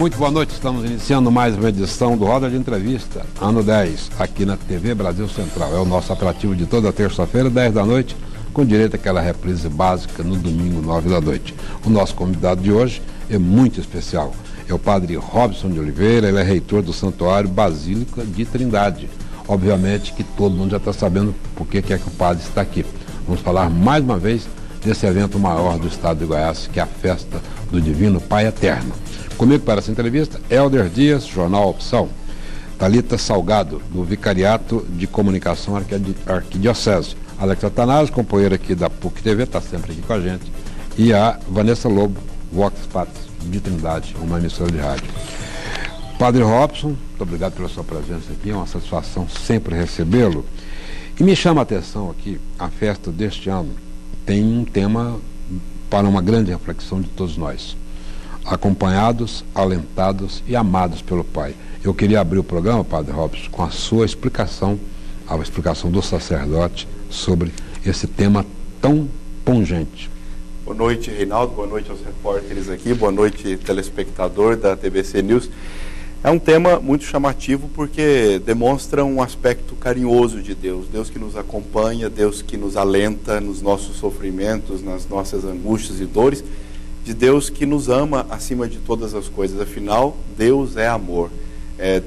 Muito boa noite, estamos iniciando mais uma edição do Roda de Entrevista, ano 10, aqui na TV Brasil Central. É o nosso atrativo de toda terça-feira, 10 da noite, com direito àquela reprise básica no domingo, 9 da noite. O nosso convidado de hoje é muito especial. É o padre Robson de Oliveira, ele é reitor do Santuário Basílica de Trindade. Obviamente que todo mundo já está sabendo por que é que o padre está aqui. Vamos falar mais uma vez desse evento maior do estado de Goiás, que é a festa do Divino Pai Eterno. Comigo para essa entrevista, Helder Dias, Jornal Opção, Thalita Salgado, do Vicariato de Comunicação Arquidiocese, Alex Atanásio, companheiro aqui da PUC TV, está sempre aqui com a gente, e a Vanessa Lobo, Vox Patris, de Trindade, uma emissora de rádio. Padre Robson, muito obrigado pela sua presença aqui, é uma satisfação sempre recebê-lo. E me chama a atenção aqui, a festa deste ano tem um tema para uma grande reflexão de todos nós. Acompanhados, alentados e amados pelo Pai. Eu queria abrir o programa, Padre Robson, com a sua explicação, a explicação do sacerdote sobre esse tema tão pungente. Boa noite, Reinaldo, boa noite aos repórteres aqui, boa noite, telespectador da TVC News. É um tema muito chamativo porque demonstra um aspecto carinhoso de Deus, Deus que nos acompanha, Deus que nos alenta nos nossos sofrimentos, nas nossas angústias e dores, de Deus que nos ama acima de todas as coisas. Afinal, Deus é amor.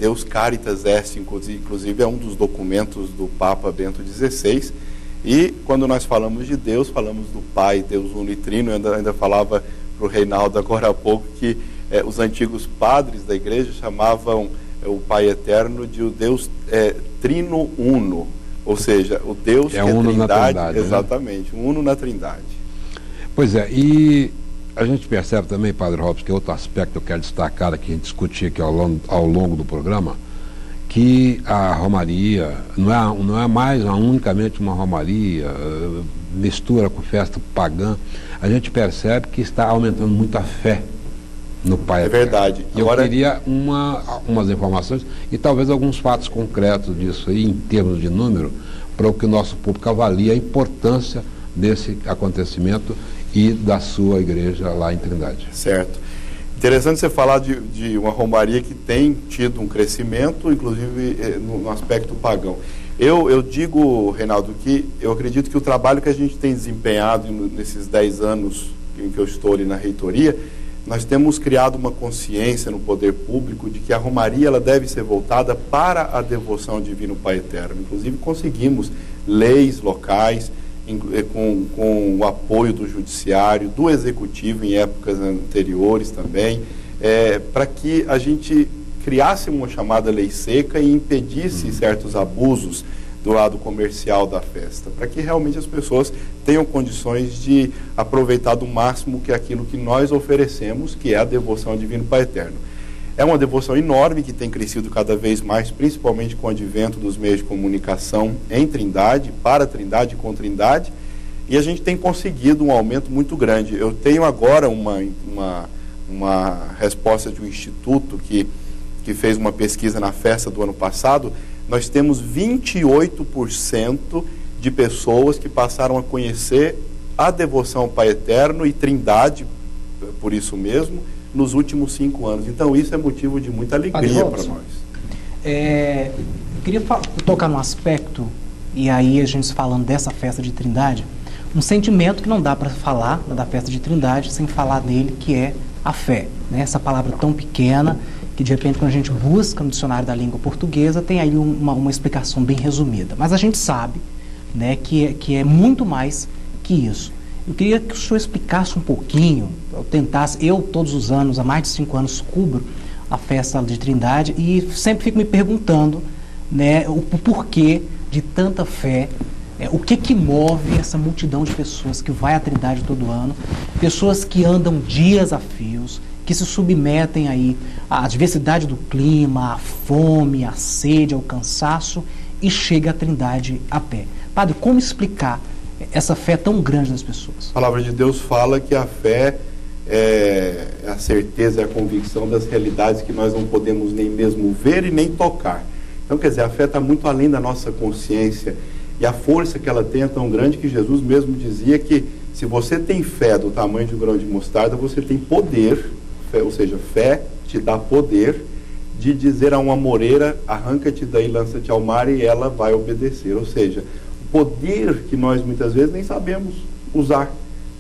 Deus Caritas Est, inclusive, é um dos documentos do Papa Bento XVI. E quando nós falamos de Deus, falamos do Pai, Deus Uno e Trino. Eu ainda falava para o Reinaldo agora há pouco que os antigos padres da igreja chamavam o Pai Eterno de o Deus Trino Uno. Ou seja, o Deus que é uno Trindade. Na Trindade, exatamente, né? Uno na Trindade. Pois é, e a gente percebe também, Padre Robson, que outro aspecto que eu quero destacar aqui, a gente discutir aqui ao longo do programa, que a romaria não é mais unicamente uma romaria, mistura com festa pagã. A gente percebe que está aumentando muito a fé no Pai Eterno. É verdade. Eu queria umas informações e talvez alguns fatos concretos disso aí, em termos de número, para que o nosso público avalie a importância desse acontecimento e da sua igreja lá em Trindade. Certo. Interessante você falar de uma romaria que tem tido um crescimento, inclusive no aspecto pagão. Eu digo, Reinaldo, que eu acredito que o trabalho que a gente tem desempenhado nesses 10 anos em que eu estou ali na reitoria, nós temos criado uma consciência no poder público de que a romaria ela deve ser voltada para a devoção ao Divino Pai Eterno. Inclusive conseguimos leis locais, com o apoio do judiciário, do executivo em épocas anteriores também, para que a gente criasse uma chamada lei seca e impedisse certos abusos do lado comercial da festa, para que realmente as pessoas tenham condições de aproveitar do máximo que aquilo que nós oferecemos, que é a devoção ao Divino Pai Eterno. É uma devoção enorme que tem crescido cada vez mais, principalmente com o advento dos meios de comunicação em Trindade, para Trindade e com Trindade, e a gente tem conseguido um aumento muito grande. Eu tenho agora uma resposta de um instituto que fez uma pesquisa na festa do ano passado. Nós temos 28% de pessoas que passaram a conhecer a devoção ao Pai Eterno e Trindade, por isso mesmo, nos últimos 5 anos. Então isso é motivo de muita alegria para nós. Eu queria tocar num aspecto, e aí a gente falando dessa festa de Trindade, um sentimento que não dá para falar da festa de Trindade sem falar dele, que é a fé, né? Essa palavra tão pequena que de repente quando a gente busca no dicionário da língua portuguesa tem aí uma explicação bem resumida, mas a gente sabe, né, que é muito mais que isso. Eu queria que o senhor explicasse um pouquinho, eu todos os anos, há mais de 5 anos, cubro a festa de Trindade e sempre fico me perguntando, né, o porquê de tanta fé, o que move essa multidão de pessoas que vai à Trindade todo ano, pessoas que andam dias a fios, que se submetem aí à diversidade do clima, à fome, à sede, ao cansaço e chega à Trindade a pé. Padre, como explicar essa fé tão grande das pessoas? A palavra de Deus fala que a fé é a certeza, é a convicção das realidades que nós não podemos nem mesmo ver e nem tocar. Então, quer dizer, a fé está muito além da nossa consciência e a força que ela tem é tão grande que Jesus mesmo dizia que se você tem fé do tamanho de um grão de mostarda, você tem poder, ou seja, fé te dá poder de dizer a uma moreira, arranca-te daí, lança-te ao mar, e ela vai obedecer. Ou seja, o poder que nós muitas vezes nem sabemos usar.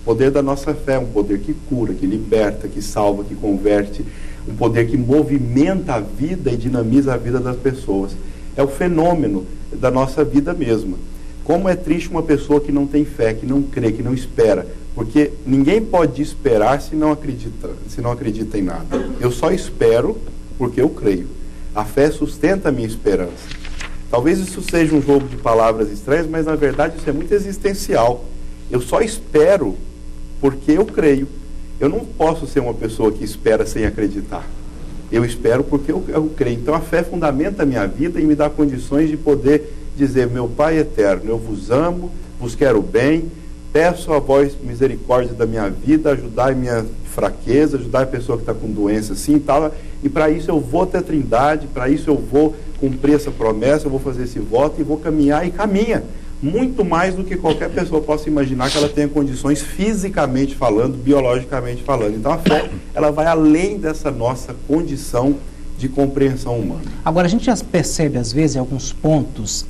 O poder da nossa fé, um poder que cura, que liberta, que salva, que converte, um poder que movimenta a vida e dinamiza a vida das pessoas. É o fenômeno da nossa vida mesma. Como é triste uma pessoa que não tem fé, que não crê, que não espera, porque ninguém pode esperar se não acredita em nada. Eu só espero porque eu creio. A fé sustenta a minha esperança. Talvez isso seja um jogo de palavras estranhas, mas na verdade isso é muito existencial. Eu só espero porque eu creio. Eu não posso ser uma pessoa que espera sem acreditar. Eu espero porque eu creio. Então a fé fundamenta a minha vida e me dá condições de poder dizer: meu Pai eterno, eu vos amo, vos quero bem, peço a vós misericórdia da minha vida, ajudai minha fraqueza, ajudar a pessoa que está com doença assim e tal, e para isso eu vou até a Trindade, para isso eu vou cumprir essa promessa, eu vou fazer esse voto e vou caminhar, e caminha muito mais do que qualquer pessoa possa imaginar que ela tenha condições fisicamente falando, biologicamente falando. Então a fé, ela vai além dessa nossa condição de compreensão humana. Agora, a gente já percebe às vezes em alguns pontos,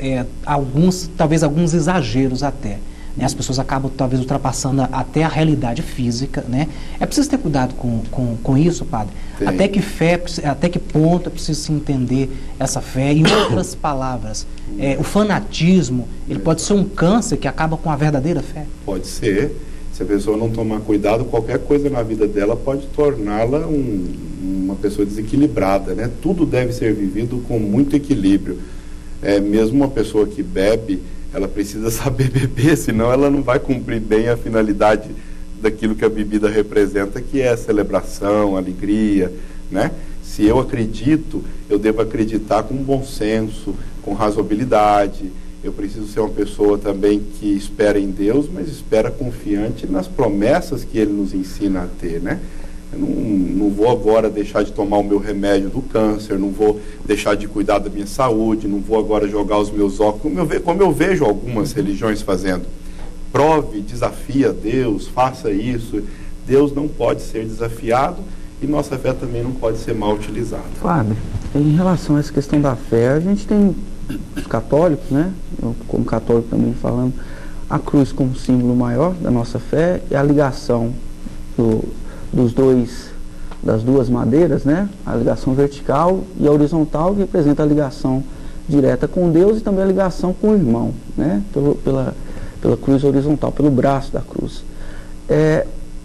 talvez alguns exageros até. As pessoas acabam talvez ultrapassando até a realidade física, né? É preciso ter cuidado com isso, padre. Tem. Até que ponto é preciso se entender essa fé. Em outras palavras, o fanatismo, ele pode ser um câncer que acaba com a verdadeira fé? Pode ser. Se a pessoa não tomar cuidado, qualquer coisa na vida dela pode torná-la uma pessoa desequilibrada, né? Tudo deve ser vivido com muito equilíbrio. Mesmo uma pessoa que bebe, ela precisa saber beber, senão ela não vai cumprir bem a finalidade daquilo que a bebida representa, que é a celebração, a alegria, né? Se eu acredito, eu devo acreditar com bom senso, com razoabilidade. Eu preciso ser uma pessoa também que espera em Deus, mas espera confiante nas promessas que Ele nos ensina a ter, né? Eu não vou agora deixar de tomar o meu remédio do câncer, não vou deixar de cuidar da minha saúde, não vou agora jogar os meus óculos, como eu vejo algumas religiões fazendo. Prove, desafia Deus, faça isso. Deus não pode ser desafiado e nossa fé também não pode ser mal utilizada. Padre, em relação a essa questão da fé, a gente tem os católicos, né? Eu, como católico também falando, a cruz como símbolo maior da nossa fé e a ligação das duas madeiras, né? A ligação vertical e a horizontal, que representa a ligação direta com Deus e também a ligação com o irmão, né? Pela cruz horizontal, pelo braço da cruz.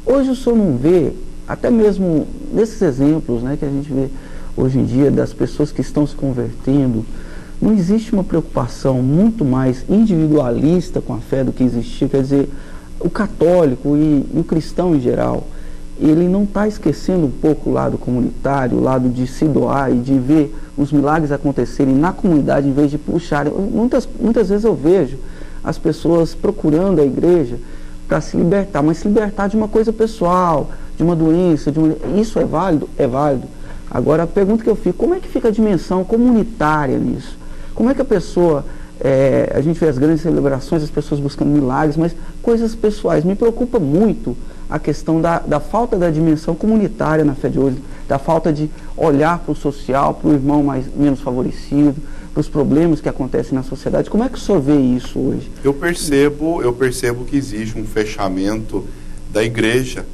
Hoje o senhor não vê, até mesmo nesses exemplos, né, que a gente vê hoje em dia das pessoas que estão se convertendo, não existe uma preocupação muito mais individualista com a fé do que existia. Quer dizer, o católico e o cristão em geral, ele não está esquecendo um pouco o lado comunitário, o lado de se doar e de ver os milagres acontecerem na comunidade em vez de puxar. Muitas vezes eu vejo as pessoas procurando a igreja para se libertar, mas se libertar de uma coisa pessoal, de uma doença, isso é válido? É válido. Agora a pergunta que eu fico, como é que fica a dimensão comunitária nisso? Como é que a pessoa, a gente vê as grandes celebrações, as pessoas buscando milagres, mas coisas pessoais. Me preocupa muito a questão da falta da dimensão comunitária na fé de hoje, da falta de olhar para o social, para o irmão menos favorecido, para os problemas que acontecem na sociedade. Como é que o senhor vê isso hoje? Eu percebo que existe um fechamento da igreja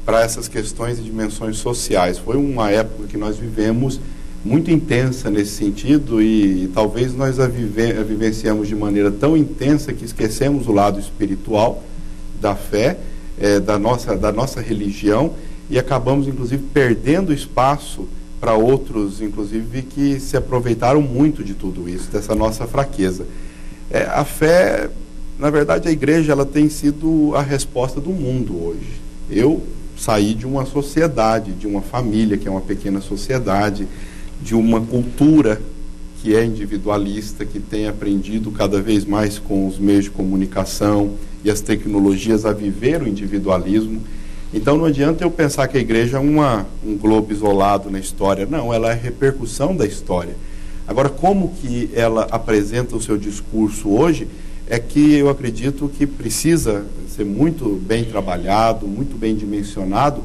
para essas questões e dimensões sociais. Foi uma época que nós vivemos muito intensa nesse sentido e talvez nós a vivenciamos de maneira tão intensa que esquecemos o lado espiritual da fé, da nossa religião, e acabamos inclusive perdendo espaço para outros, inclusive, que se aproveitaram muito de tudo isso, dessa nossa fraqueza. A fé, na verdade, a igreja, ela tem sido a resposta do mundo hoje. Eu saí de uma sociedade, de uma família, que é uma pequena sociedade, de uma cultura que é individualista, que tem aprendido cada vez mais com os meios de comunicação e as tecnologias a viver o individualismo. Então não adianta eu pensar que a igreja é um globo isolado na história. Não, ela é a repercussão da história. Agora, como que ela apresenta o seu discurso hoje é que eu acredito que precisa ser muito bem trabalhado, muito bem dimensionado,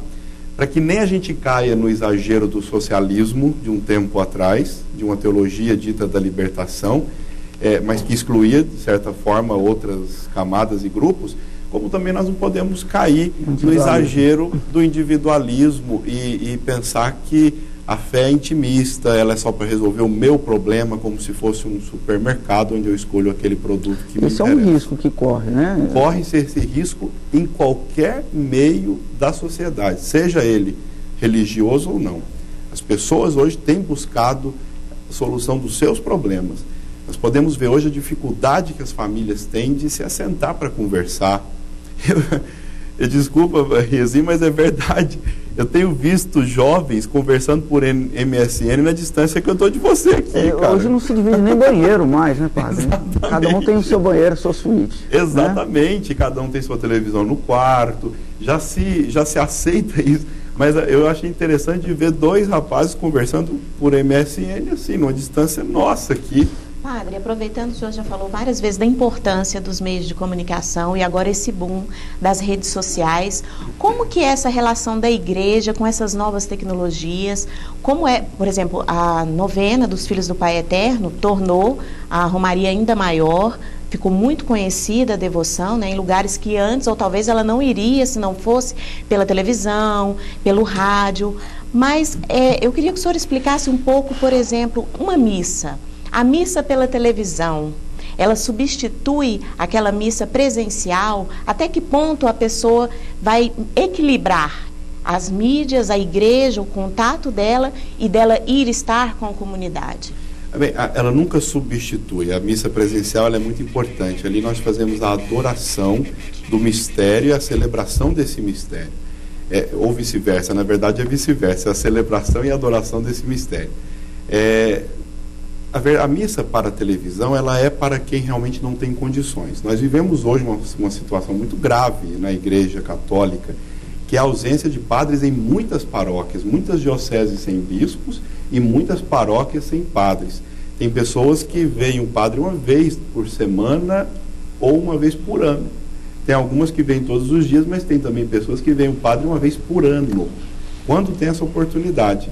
para que nem a gente caia no exagero do socialismo de um tempo atrás, de uma teologia dita da libertação, mas que excluía, de certa forma, outras camadas e grupos, como também nós não podemos cair no exagero do individualismo e pensar que a fé é intimista, ela é só para resolver o meu problema, como se fosse um supermercado onde eu escolho aquele produto que me interessa. Esse é um risco que corre, né? Corre-se esse risco em qualquer meio da sociedade, seja ele religioso ou não. As pessoas hoje têm buscado a solução dos seus problemas. Nós podemos ver hoje a dificuldade que as famílias têm de se assentar para conversar. Desculpa, Riezinho, mas é verdade. Eu tenho visto jovens conversando por MSN na distância que eu estou de você aqui, cara. Hoje não se divide nem banheiro mais, né, padre? Exatamente. Cada um tem o seu banheiro, a sua suíte. Exatamente, né? Cada um tem sua televisão no quarto, já se aceita isso. Mas eu achei interessante de ver dois rapazes conversando por MSN, assim, numa distância nossa aqui. Padre, aproveitando, o senhor já falou várias vezes da importância dos meios de comunicação e agora esse boom das redes sociais. Como que é essa relação da igreja com essas novas tecnologias? Como é, por exemplo, a novena dos Filhos do Pai Eterno tornou a romaria ainda maior, ficou muito conhecida a devoção, né, em lugares que antes, ou talvez ela não iria se não fosse pela televisão, pelo rádio. Mas eu queria que o senhor explicasse um pouco, por exemplo, uma missa. A missa pela televisão, ela substitui aquela missa presencial? Até que ponto a pessoa vai equilibrar as mídias, a igreja, o contato dela e dela ir estar com a comunidade? Bem, ela nunca substitui. A missa presencial ela é muito importante. Ali nós fazemos a adoração do mistério e a celebração desse mistério. Ou vice-versa, na verdade é vice-versa, a celebração e a adoração desse mistério. A missa para a televisão, ela é para quem realmente não tem condições. Nós vivemos hoje uma situação muito grave na Igreja Católica, que é a ausência de padres em muitas paróquias, muitas dioceses sem bispos e muitas paróquias sem padres. Tem pessoas que veem o padre uma vez por semana ou uma vez por ano. Tem algumas que vêm todos os dias, mas tem também pessoas que veem o padre uma vez por ano, quando tem essa oportunidade.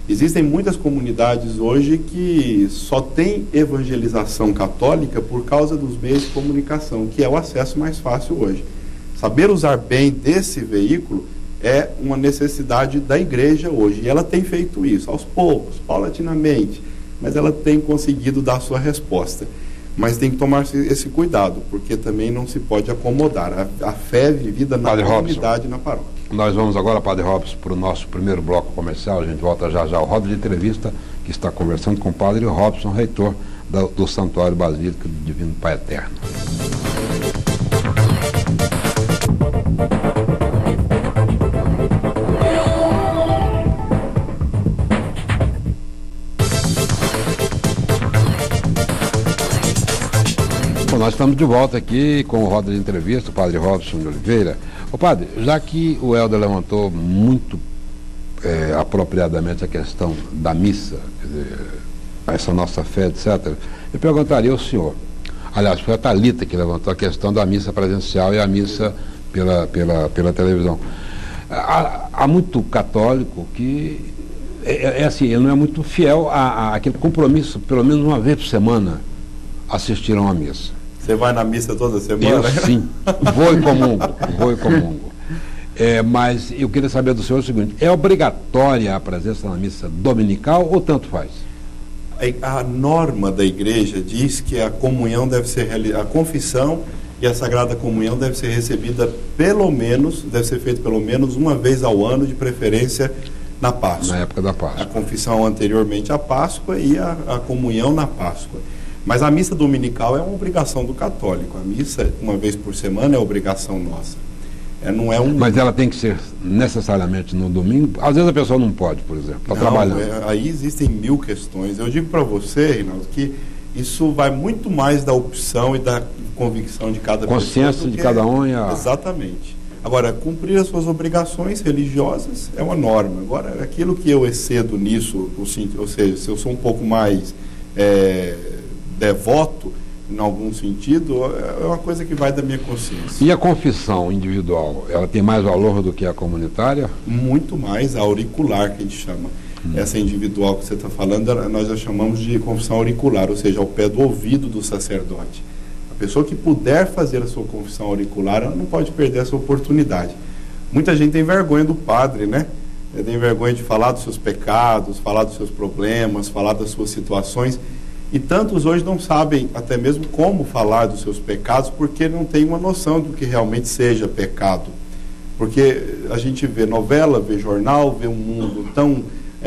Existem muitas comunidades hoje que só tem evangelização católica por causa dos meios de comunicação, que é o acesso mais fácil hoje. Saber usar bem desse veículo é uma necessidade da igreja hoje, e ela tem feito isso, aos poucos, paulatinamente, mas ela tem conseguido dar a sua resposta. Mas tem que tomar esse cuidado, porque também não se pode acomodar. A fé é vivida na comunidade, na paróquia. Nós vamos agora, Padre Robson, para o nosso primeiro bloco comercial. A gente volta já já ao Roda de Entrevista, que está conversando com o Padre Robson, reitor do Santuário Basílico do Divino Pai Eterno. Bom, nós estamos de volta aqui com o Roda de Entrevista, o Padre Robson de Oliveira. Ô padre, já que o Helder levantou muito apropriadamente a questão da missa, quer dizer, essa nossa fé, etc., eu perguntaria ao senhor, aliás, foi a Thalita que levantou a questão da missa presencial e a missa pela televisão. Há muito católico que assim, ele não é muito fiel àquele compromisso, pelo menos uma vez por semana, assistir a uma missa. Você vai na missa toda semana? Eu sim, vou e comungo. Mas eu queria saber do senhor o seguinte, é obrigatória a presença na missa dominical ou tanto faz? A norma da igreja diz que a comunhão deve ser a confissão e a Sagrada Comunhão deve ser recebida deve ser feita pelo menos uma vez ao ano, de preferência na Páscoa. Na época da Páscoa. A confissão anteriormente à Páscoa e a comunhão na Páscoa. Mas a missa dominical é uma obrigação do católico. A missa, uma vez por semana, é obrigação nossa. Não é Mas ela tem que ser necessariamente no domingo? Às vezes a pessoa não pode, por exemplo, está trabalhando. Aí existem 1000 questões. Eu digo para você, Reinaldo, que isso vai muito mais da opção e da convicção de cada pessoa. Consciência de cada um e a... Exatamente. Agora, cumprir as suas obrigações religiosas é uma norma. Agora, aquilo que eu excedo nisso, ou seja, se eu sou um pouco mais devoto, em algum sentido, é uma coisa que vai da minha consciência. E a confissão individual, ela tem mais valor do que a comunitária? Muito mais, a auricular, que a gente chama. Essa individual que você está falando, nós já chamamos de confissão auricular, ou seja, ao pé do ouvido do sacerdote. A pessoa que puder fazer a sua confissão auricular, ela não pode perder essa oportunidade. Muita gente tem vergonha do padre, né? Tem vergonha de falar dos seus pecados, falar dos seus problemas, falar das suas situações. E tantos hoje não sabem até mesmo como falar dos seus pecados, porque não tem uma noção do que realmente seja pecado. Porque a gente vê novela, vê jornal, vê um mundo tão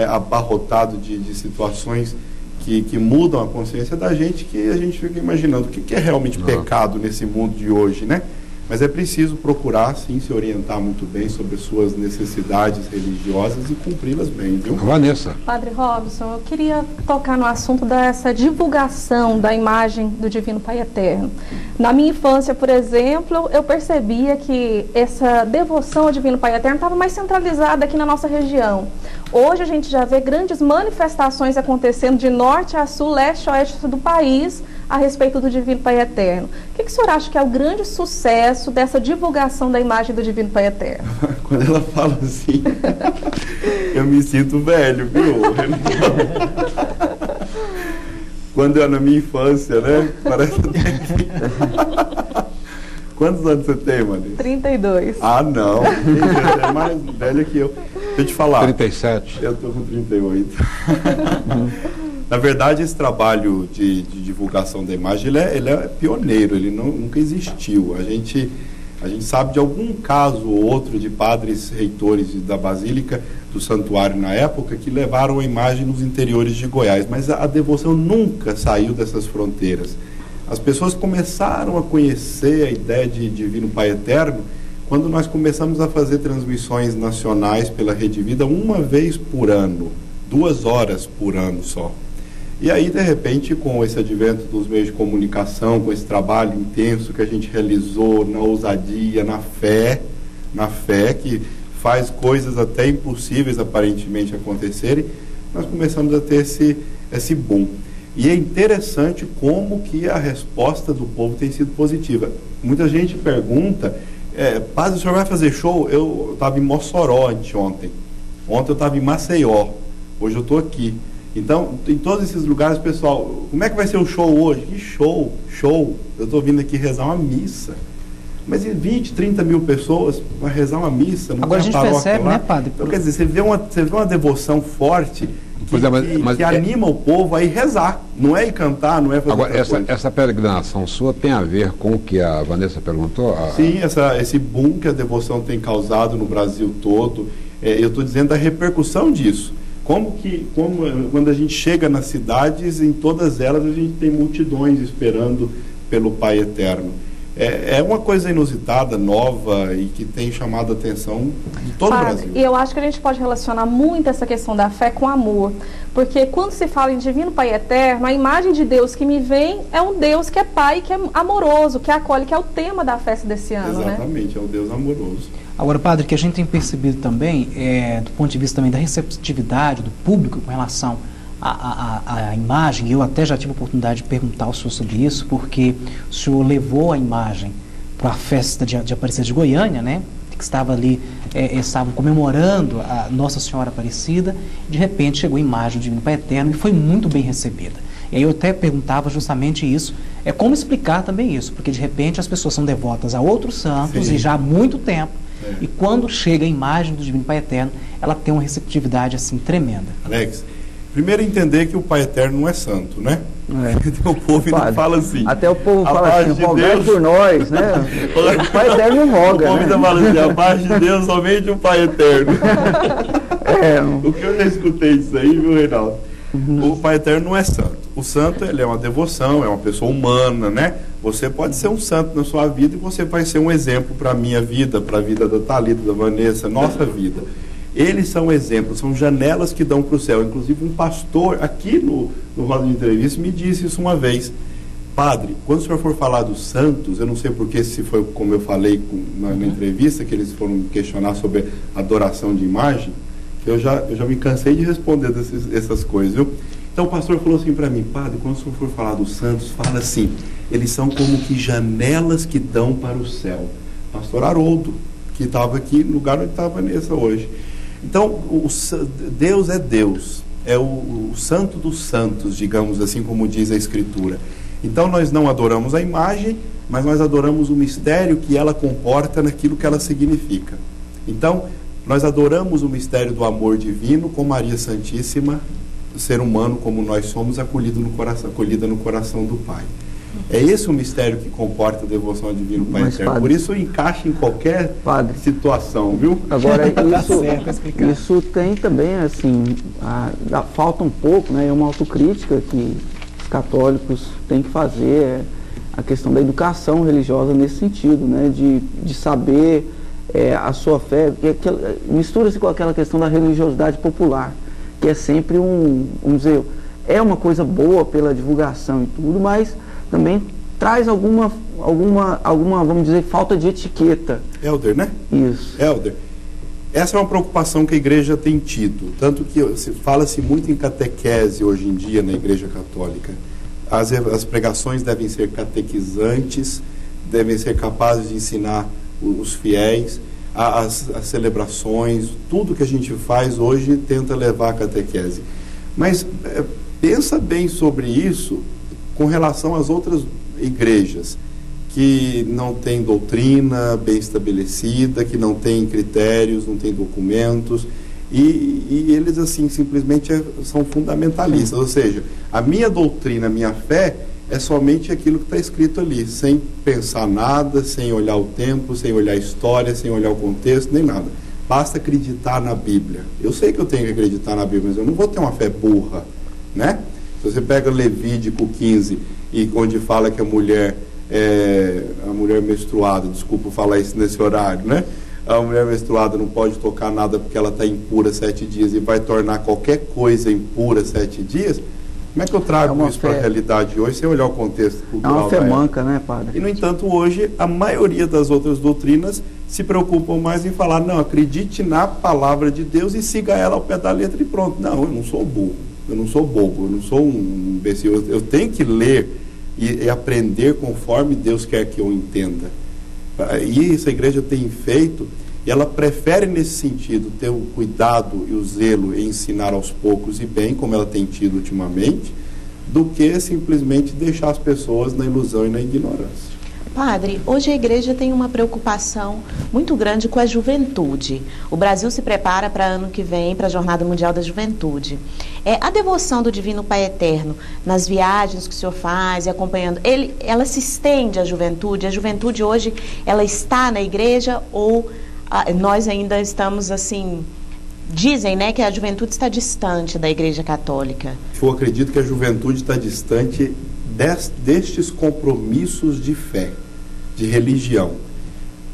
abarrotado de situações que mudam a consciência da gente, que a gente fica imaginando o que é realmente pecado nesse mundo de hoje, né? Mas é preciso procurar, sim, se orientar muito bem sobre as suas necessidades religiosas e cumpri-las bem, viu? Vanessa. Padre Robson, eu queria tocar no assunto dessa divulgação da imagem do Divino Pai Eterno. Na minha infância, por exemplo, eu percebia que essa devoção ao Divino Pai Eterno estava mais centralizada aqui na nossa região. Hoje a gente já vê grandes manifestações acontecendo de norte a sul, leste a oeste do país, a respeito do Divino Pai Eterno. O que o senhor acha que é o grande sucesso dessa divulgação da imagem do Divino Pai Eterno? Quando ela fala assim, eu me sinto velho, viu? Quando eu, na minha infância, né? Parece que... Quantos anos você tem, Maria? 32. Ah, não. Você é mais velha que eu. Deixa eu te falar. 37. Eu estou com 38. Na verdade, esse trabalho de divulgação da imagem, ele é pioneiro, ele nunca existiu. A gente sabe de algum caso ou outro de padres reitores da Basílica, do Santuário na época, que levaram a imagem nos interiores de Goiás, mas a devoção nunca saiu dessas fronteiras. As pessoas começaram a conhecer a ideia de Divino Pai Eterno quando nós começamos a fazer transmissões nacionais pela Rede Vida uma vez por ano, 2 horas por ano só. E aí, de repente, com esse advento dos meios de comunicação, com esse trabalho intenso que a gente realizou na ousadia, na fé, que faz coisas até impossíveis aparentemente acontecerem, nós começamos a ter esse boom. E é interessante como que a resposta do povo tem sido positiva. Muita gente pergunta, padre, o senhor vai fazer show? Eu estava em Mossoró anteontem. Ontem eu estava em Maceió. Hoje eu estou aqui. Então, em todos esses lugares, pessoal, como é que vai ser o show hoje? Que show, show. Eu estou vindo aqui rezar uma missa. Mas 20, 30 mil pessoas para rezar uma missa. Agora a gente percebe, né, padre? Então, quer dizer, você vê uma devoção forte que anima o povo a ir rezar. Não é ir cantar, não é fazer agora, essa peregrinação sua tem a ver com o que a Vanessa perguntou? Sim, esse boom que a devoção tem causado no Brasil todo. Eu estou dizendo da repercussão disso. Como quando a gente chega nas cidades, em todas elas a gente tem multidões esperando pelo Pai Eterno. É uma coisa inusitada, nova e que tem chamado a atenção de todo o Brasil. E eu acho que a gente pode relacionar muito essa questão da fé com amor. Porque quando se fala em Divino Pai Eterno, a imagem de Deus que me vem é um Deus que é Pai, que é amoroso, que acolhe, que é o tema da festa desse ano. Exatamente, né? É o Deus amoroso. Agora, padre, que a gente tem percebido também, do ponto de vista também da receptividade do público com relação à imagem, eu até já tive a oportunidade de perguntar ao senhor sobre isso, porque o senhor levou a imagem para a festa de Aparecida de Goiânia, né? Que estava ali, estavam comemorando a Nossa Senhora Aparecida, de repente chegou a imagem do Divino Pai Eterno e foi muito bem recebida. E aí eu até perguntava justamente isso, como explicar também isso, porque de repente as pessoas são devotas a outros santos. Sim. E já há muito tempo, e quando chega a imagem do Divino Pai Eterno, ela tem uma receptividade assim tremenda. Alex, primeiro entender que o Pai Eterno não é santo, né? Então, o povo ainda fala assim. Até o povo fala assim, rogai por nós, né? O Pai Eterno não roga, o povo ainda fala assim, abaixo de Deus somente o Pai Eterno. O que eu já escutei isso aí, viu, Reinaldo? O Pai Eterno não é santo. O santo, ele é uma devoção, é uma pessoa humana, né? Você pode ser um santo na sua vida e você vai ser um exemplo para a minha vida, para a vida da Thalita, da Vanessa, nossa vida. Eles são exemplos, são janelas que dão para o céu. Inclusive, um pastor aqui no Roda de Entrevista me disse isso uma vez. Padre, quando o senhor for falar dos santos, eu não sei porque, se foi como eu falei na entrevista, que eles foram questionar sobre adoração de imagem, eu já me cansei de responder essas coisas, viu? Então o pastor falou assim para mim: padre, quando o senhor for falar dos santos, fala assim, eles são como que janelas que dão para o céu. Pastor Haroldo, que estava aqui no lugar onde estava Vanessa hoje. Então, Deus é Deus, é o santo dos santos, digamos assim, como diz a Escritura. Então nós não adoramos a imagem, mas nós adoramos o mistério que ela comporta naquilo que ela significa. Então, nós adoramos o mistério do amor divino com Maria Santíssima, ser humano como nós somos, acolhida no coração do Pai. É esse o mistério que comporta a devoção ao Divino Pai Eterno. Padre, por isso encaixa em qualquer situação, viu? Agora, isso tem também, assim, falta um pouco, né? É uma autocrítica que os católicos têm que fazer, a questão da educação religiosa nesse sentido, né? De saber a sua fé, mistura-se com aquela questão da religiosidade popular, que é sempre vamos dizer, é uma coisa boa pela divulgação e tudo, mas também traz alguma, vamos dizer, falta de etiqueta. Helder, né? Isso. Helder, essa é uma preocupação que a igreja tem tido, tanto que fala-se muito em catequese hoje em dia na Igreja Católica. As pregações devem ser catequizantes, devem ser capazes de ensinar os fiéis, as celebrações, tudo que a gente faz hoje tenta levar a catequese. Mas pensa bem sobre isso com relação às outras igrejas que não têm doutrina bem estabelecida, que não têm critérios, não têm documentos, e eles assim simplesmente são fundamentalistas. Ou seja, a minha doutrina, a minha fé é somente aquilo que está escrito ali, sem pensar nada, sem olhar o tempo, sem olhar a história, sem olhar o contexto, nem nada. Basta acreditar na Bíblia. Eu sei que eu tenho que acreditar na Bíblia, mas eu não vou ter uma fé burra, né? Se você pega Levítico 15, onde fala que a mulher menstruada, desculpa falar isso nesse horário, né? A mulher menstruada não pode tocar nada porque ela está impura 7 dias e vai tornar qualquer coisa impura 7 dias. Como é que eu trago isso para a realidade hoje sem olhar o contexto cultural? É uma fé manca, né, padre? E, no entanto, hoje, a maioria das outras doutrinas se preocupam mais em falar, não, acredite na palavra de Deus e siga ela ao pé da letra e pronto. Não, eu não sou burro, eu não sou bobo, eu não sou um imbecil. Eu tenho que ler e aprender conforme Deus quer que eu entenda. E isso a igreja tem feito, e ela prefere nesse sentido ter o cuidado e o zelo em ensinar aos poucos e bem, como ela tem tido ultimamente, do que simplesmente deixar as pessoas na ilusão e na ignorância. Padre, hoje a igreja tem uma preocupação muito grande com a juventude. O Brasil se prepara para ano que vem, para a Jornada Mundial da Juventude. A devoção do Divino Pai Eterno, nas viagens que o senhor faz e acompanhando, ela se estende à juventude? A juventude hoje, ela está na igreja ou nós ainda estamos assim... Dizem, né, que a juventude está distante da Igreja Católica. Eu acredito que a juventude está distante destes compromissos de fé, de religião.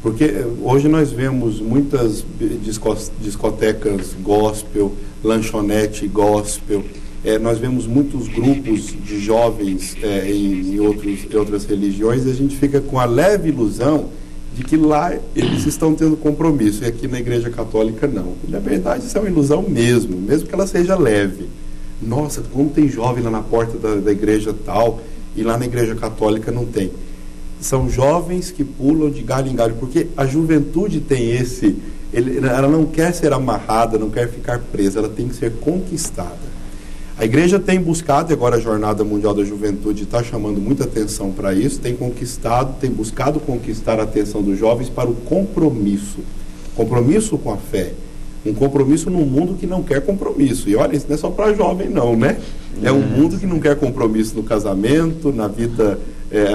Porque hoje nós vemos muitas discotecas gospel, lanchonete gospel, nós vemos muitos grupos de jovens em outras religiões, e a gente fica com a leve ilusão de que lá eles estão tendo compromisso, e aqui na Igreja Católica não. E, na verdade, isso é uma ilusão mesmo que ela seja leve. Nossa, como tem jovem lá na porta da igreja tal, e lá na Igreja Católica não tem. São jovens que pulam de galho em galho, porque a juventude tem ela não quer ser amarrada, não quer ficar presa, ela tem que ser conquistada. A igreja tem buscado, e agora a Jornada Mundial da Juventude está chamando muita atenção para isso, tem buscado conquistar a atenção dos jovens para o compromisso com a fé, um compromisso num mundo que não quer compromisso. E olha, isso não é só para jovem não, né? É um mundo que não quer compromisso no casamento, na vida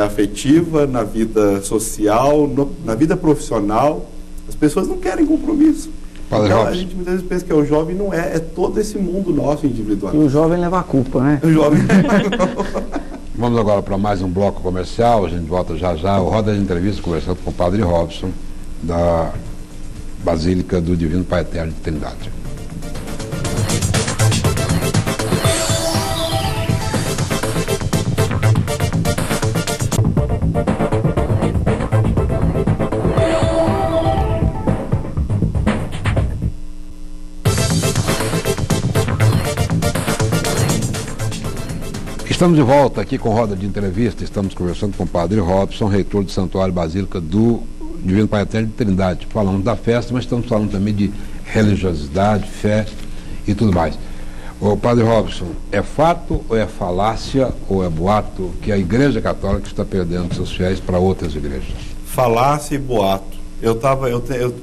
afetiva, na vida social, na vida profissional. As pessoas não querem compromisso. Então, a gente muitas vezes pensa que o jovem não é todo esse mundo nosso individual. E o jovem leva a culpa, né? O jovem Vamos agora para mais um bloco comercial, a gente volta já já, o Roda de Entrevista, conversando com o Padre Robson, da Basílica do Divino Pai Eterno de Trindade. Estamos de volta aqui com roda de entrevista. Estamos conversando com o Padre Robson, reitor do Santuário Basílica do Divino Pai Eterno de Trindade. Falamos da festa, mas estamos falando também de religiosidade, fé e tudo mais. O Padre Robson, é fato ou é falácia ou é boato que a Igreja Católica está perdendo seus fiéis para outras igrejas? Falácia e boato.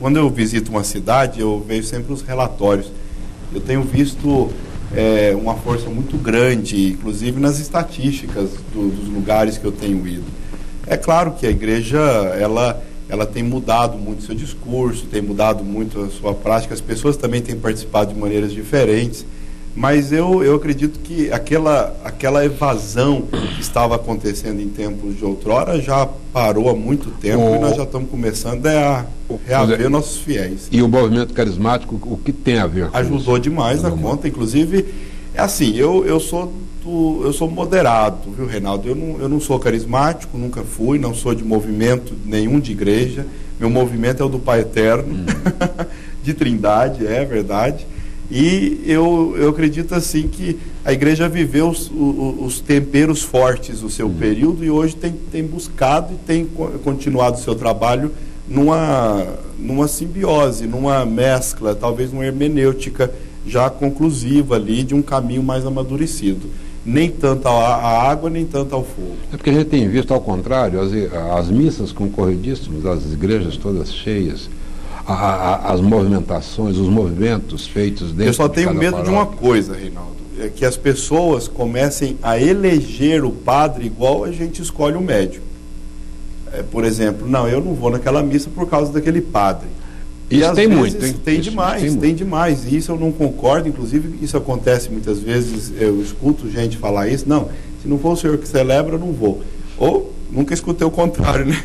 Quando eu visito uma cidade, eu vejo sempre os relatórios. Eu tenho visto uma força muito grande, inclusive nas estatísticas dos lugares que eu tenho ido. É claro que a igreja, ela tem mudado muito seu discurso, tem mudado muito a sua prática, as pessoas também têm participado de maneiras diferentes, mas eu acredito que aquela evasão que estava acontecendo em tempos de outrora já parou há muito tempo e nós já estamos começando a reaver nossos fiéis. E o movimento carismático, o que tem a ver com Ajudou isso? Demais na conta, inclusive, é assim, eu sou moderado, viu, Reinaldo? Eu não sou carismático, nunca fui, não sou de movimento nenhum de igreja, meu movimento é o do Pai Eterno, de Trindade, é verdade. E eu acredito assim que a igreja viveu os temperos fortes do seu período e hoje tem buscado e tem continuado o seu trabalho numa simbiose, numa mescla, talvez uma hermenêutica já conclusiva ali de um caminho mais amadurecido. Nem tanto à água, nem tanto ao fogo. É porque a gente tem visto, ao contrário, as missas concorridíssimas, as igrejas todas cheias, as movimentações, os movimentos feitos dentro. Eu só tenho medo paróquia. de uma coisa, Reinaldo, é que as pessoas comecem a eleger o padre igual a gente escolhe o médico. Por exemplo, não, eu não vou naquela missa por causa daquele padre. Isso às tem vezes, muito, hein? Tem Isso demais, tem demais. E isso eu não concordo, inclusive isso acontece muitas vezes, eu escuto gente falar isso, não, se não for o senhor que celebra, eu não vou. Ou nunca escutei o contrário, né?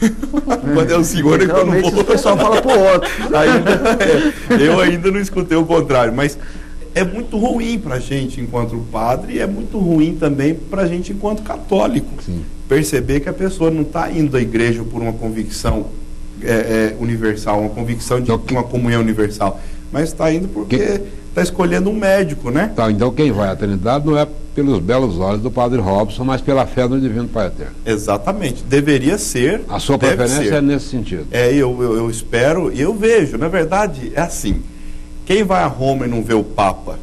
Quando é o senhor é que eu não vou. O pessoal fala pro outro. Eu ainda não escutei o contrário, mas é muito ruim para a gente enquanto padre e é muito ruim também para a gente enquanto católico. Sim. Perceber que a pessoa não está indo à igreja por uma convicção universal, uma convicção de uma comunhão universal, mas está indo porque está escolhendo um médico, né? Tá, então quem vai à Trindade não é pelos belos olhos do Padre Robson, mas pela fé no Divino Pai Eterno. Exatamente, deveria ser. A sua preferência é nesse sentido. Eu espero, e eu vejo, na verdade, é assim, quem vai a Roma e não vê o Papa,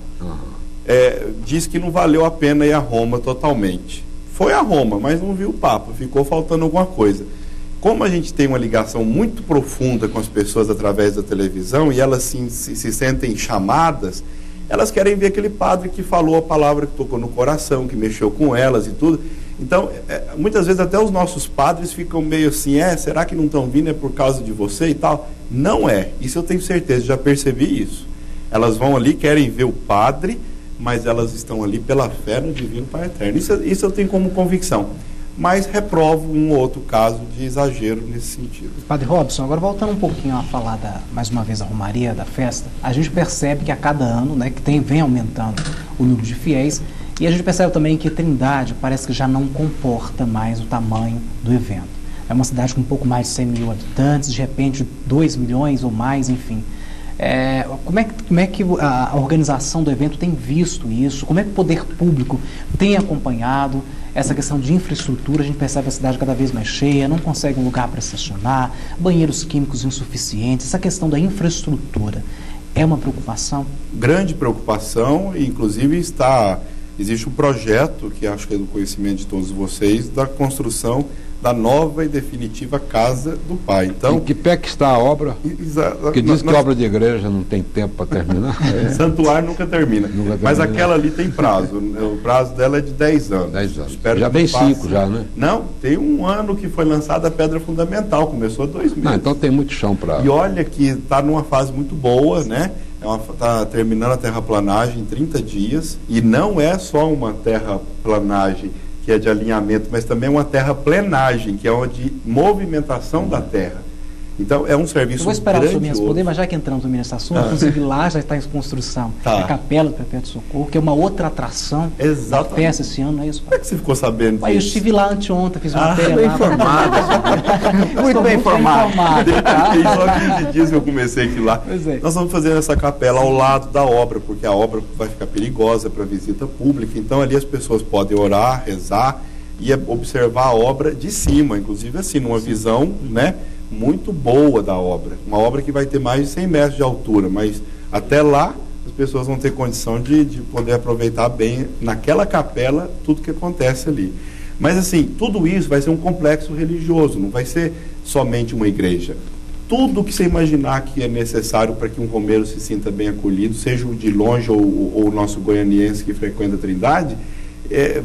diz que não valeu a pena ir a Roma totalmente. Foi a Roma, mas não viu o Papa, ficou faltando alguma coisa. Como a gente tem uma ligação muito profunda com as pessoas através da televisão e elas se sentem chamadas, elas querem ver aquele padre que falou a palavra que tocou no coração, que mexeu com elas e tudo. Então, muitas vezes até os nossos padres ficam meio assim, será que não estão vindo por causa de você e tal? Não é, isso eu tenho certeza, já percebi isso. Elas vão ali, querem ver o padre, mas elas estão ali pela fé no Divino Pai Eterno. Isso eu tenho como convicção. Mas reprovo um ou outro caso de exagero nesse sentido. Padre Robson, agora voltando um pouquinho a falar mais uma vez da Romaria, da festa, a gente percebe que a cada ano, né, que vem aumentando o número de fiéis, e a gente percebe também que Trindade parece que já não comporta mais o tamanho do evento. É uma cidade com um pouco mais de 100 mil habitantes, de repente 2 milhões ou mais, enfim. Como é que a organização do evento tem visto isso? Como é que o poder público tem acompanhado essa questão de infraestrutura? A gente percebe a cidade cada vez mais cheia, não consegue um lugar para estacionar, banheiros químicos insuficientes. Essa questão da infraestrutura é uma preocupação? Grande preocupação, e inclusive existe um projeto, que acho que é do conhecimento de todos vocês, da construção da nova e definitiva Casa do Pai. Então, em que pé que está a obra? Porque diz que obra de igreja não tem tempo para terminar. Santuário nunca termina. Mas aquela ali tem prazo. O prazo dela é de 10 anos. 10 anos. Já tem 5 já, né? Não, tem um ano que foi lançada a pedra fundamental. Começou 2000. Então tem muito chão para... E olha que está numa fase muito boa, né? Está terminando a terraplanagem em 30 dias. E não é só uma terraplanagem que é de alinhamento, mas também uma terraplenagem, que é uma de movimentação da terra. Então, é um serviço Eu vou esperar o senhor me grandioso. responder, mas já que entramos nesse assunto, inclusive lá já está em construção a Capela do Perpétuo Socorro, que é uma outra atração da festa esse ano, não é isso? Como é que você ficou sabendo disso? Eu estive lá anteontem, fiz uma matéria bem lá. informado. Muito bem informado. Tem só 15 dias que eu comecei aqui lá. Pois é. Nós vamos fazer essa capela ao lado da obra, porque a obra vai ficar perigosa para visita pública. Então ali as pessoas podem orar, rezar e observar a obra de cima, inclusive assim, numa visão, né, muito boa da obra. Uma obra que vai ter mais de 100 metros de altura, mas até lá as pessoas vão ter condição de poder aproveitar bem naquela capela tudo que acontece ali. Mas assim, tudo isso vai ser um complexo religioso, não vai ser somente uma igreja. Tudo que você imaginar que é necessário para que um romeiro se sinta bem acolhido, seja o de longe ou o nosso goianiense que frequenta a Trindade,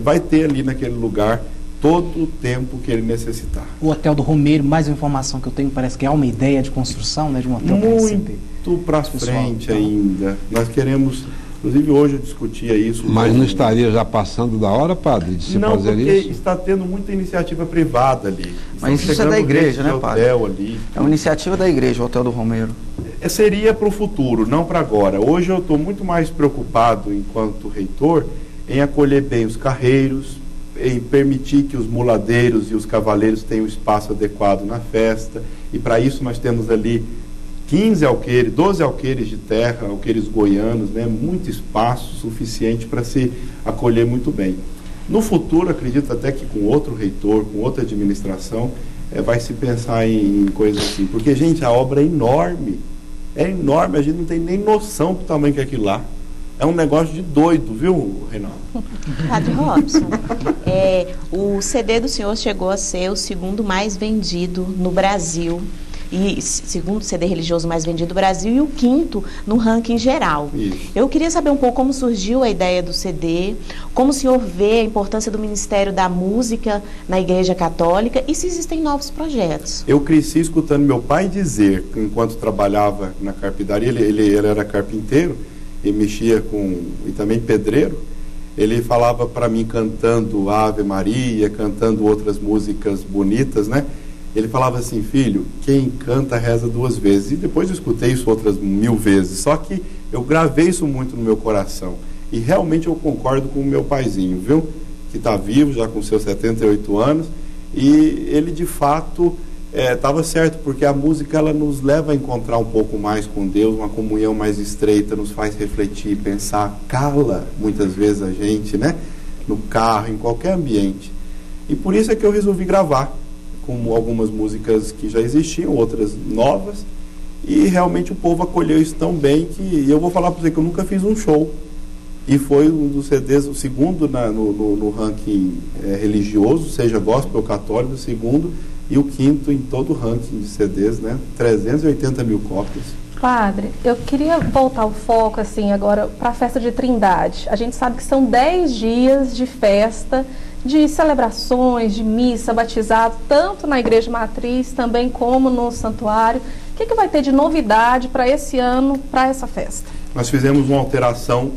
vai ter ali naquele lugar todo o tempo que ele necessitar. O Hotel do Romeiro, mais uma informação que eu tenho, parece que há uma ideia de construção, né, de um hotel para receber. Muito para frente ainda. Nós queremos, inclusive hoje eu discutia isso. Mas não estaria já passando da hora, padre, de se não, fazer porque isso? está tendo muita iniciativa privada ali. Mas isso é da igreja, né, padre? Ali. É uma iniciativa da igreja, o Hotel do Romeiro. Seria para o futuro, não para agora. Hoje eu estou muito mais preocupado, enquanto reitor, em acolher bem os carreiros, em permitir que os muladeiros e os cavaleiros tenham espaço adequado na festa. E para isso nós temos ali 15 alqueires, 12 alqueires de terra, alqueires goianos, né? Muito espaço suficiente para se acolher muito bem. No futuro, acredito até que com outro reitor, com outra administração, vai se pensar em coisas assim. Porque, gente, a obra é enorme, a gente não tem nem noção do tamanho que é aquilo lá. É um negócio de doido, viu, Reinaldo? Padre Robson, o CD do senhor chegou a ser o segundo mais vendido no Brasil, e segundo CD religioso mais vendido do Brasil, e o quinto no ranking geral. Isso. Eu queria saber um pouco como surgiu a ideia do CD, como o senhor vê a importância do Ministério da Música na Igreja Católica e se existem novos projetos. Eu cresci escutando meu pai dizer, enquanto trabalhava na carpintaria, ele era carpinteiro, e mexia e também pedreiro, ele falava para mim cantando Ave Maria, cantando outras músicas bonitas, né? Ele falava assim: filho, quem canta reza 2 vezes. E depois eu escutei isso outras 1000 vezes, só que eu gravei isso muito no meu coração. E realmente eu concordo com o meu paizinho, viu? Que está vivo, já com seus 78 anos, e ele de fato estava certo, porque a música ela nos leva a encontrar um pouco mais com Deus, uma comunhão mais estreita, nos faz refletir, pensar, cala muitas vezes a gente, né? No carro, em qualquer ambiente. E por isso é que eu resolvi gravar, com algumas músicas que já existiam, outras novas, e realmente o povo acolheu isso tão bem que eu vou falar para você que eu nunca fiz um show. E foi um dos CDs, o segundo no ranking religioso, seja gospel ou católico, o segundo, e o quinto em todo o ranking de CDs, né? 380 mil cópias. Padre, eu queria voltar o foco assim agora para a festa de Trindade. A gente sabe que são 10 dias de festa, de celebrações, de missa, batizado, tanto na igreja matriz também como no santuário. O que vai ter de novidade para esse ano, para essa festa? Nós fizemos uma alteração